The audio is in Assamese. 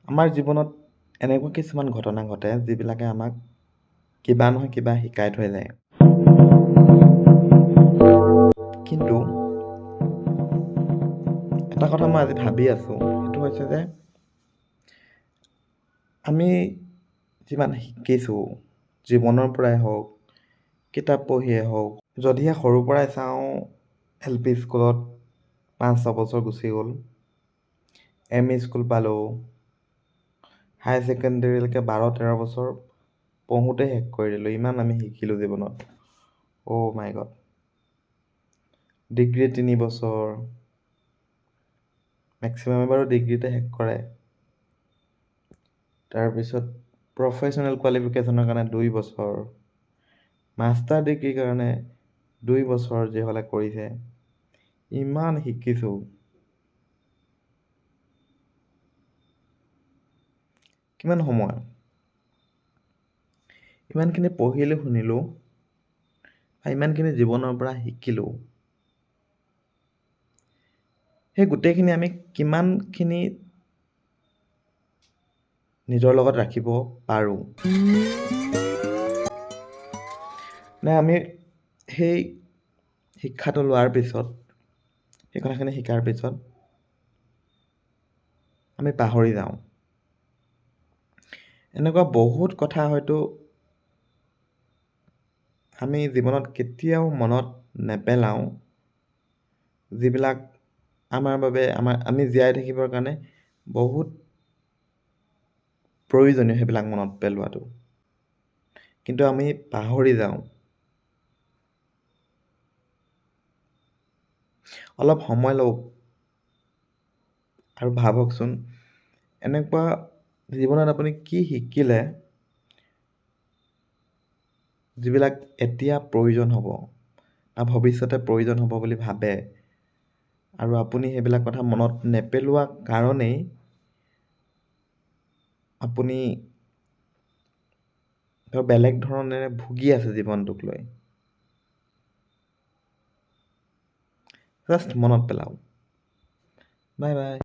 আমাৰ জীৱনত এনেকুৱা কিছুমান ঘটনা ঘটে যিবিলাকে আমাক কিবা নহয় কিবা শিকাই থৈ যায়। কিন্তু এটা কথা মই আজি ভাবি আছোঁ, সেইটো হৈছে যে আমি যিমান শিকিছোঁ, জীৱনৰ পৰাই হওক, কিতাপ পঢ়িয়ে হওক, যদিহে সৰুৰ পৰাই চাওঁ, LP স্কুলত 5-6 বছৰ গুচি গ'ল, ME স্কুল পালোঁ, হাই ছেকেণ্ডেৰীলৈকে 12-13 বছৰ পঢ়োঁতে শেষ কৰি দিলোঁ। ইমান আমি শিকিলোঁ জীৱনত। অ' মাই গড। ডিগ্ৰী 3 বছৰ, মেক্সিমামে বাৰু ডিগ্ৰীতে শেষ কৰে। তাৰপিছত প্ৰফেশ্যনেল কোৱালিফিকেশ্যনৰ কাৰণে 2 বছৰ, মাষ্টাৰ ডিগ্ৰীৰ কাৰণে 2 বছৰ যিসকলে কৰিছে। ইমান শিকিছোঁ। কিমান সময়? ইমানখিনি পঢ়িলোঁ, শুনিলোঁ, ইমানখিনি জীৱনৰ পৰা শিকিলোঁ। সেই গোটেইখিনি আমি কিমানখিনি নিজৰ লগত ৰাখিব পাৰোঁ? নে আমি সেই শিক্ষাটো লোৱাৰ পিছত, সেই কথাখিনি শিকাৰ পিছত আমি পাহৰি যাওঁ। এনেকুৱা বহুত কথা হয়তো আমি জীৱনত কেতিয়াও মনত নেপেলাওঁ, যিবিলাক আমাৰ বাবে আমি জীয়াই থাকিবৰ কাৰণে বহুত প্ৰয়োজনীয় সেইবিলাক মনত পেলোৱাটো। কিন্তু আমি পাহৰি যাওঁ। অলপ সময় লওক আৰু ভাবকচোন, এনেকুৱা জীৱনত আপুনি কি শিকিলে যিবিলাক এতিয়া প্ৰয়োজন হ'ব বা ভৱিষ্যতে প্ৰয়োজন হ'ব বুলি ভাবে, আৰু আপুনি সেইবিলাক কথা মনত নেপেলোৱা কাৰণেই আপুনি বেলেগ ধৰণেৰে ভুগি আছে জীৱনটোক লৈ। জাষ্ট মনত পেলাওক। Bye bye.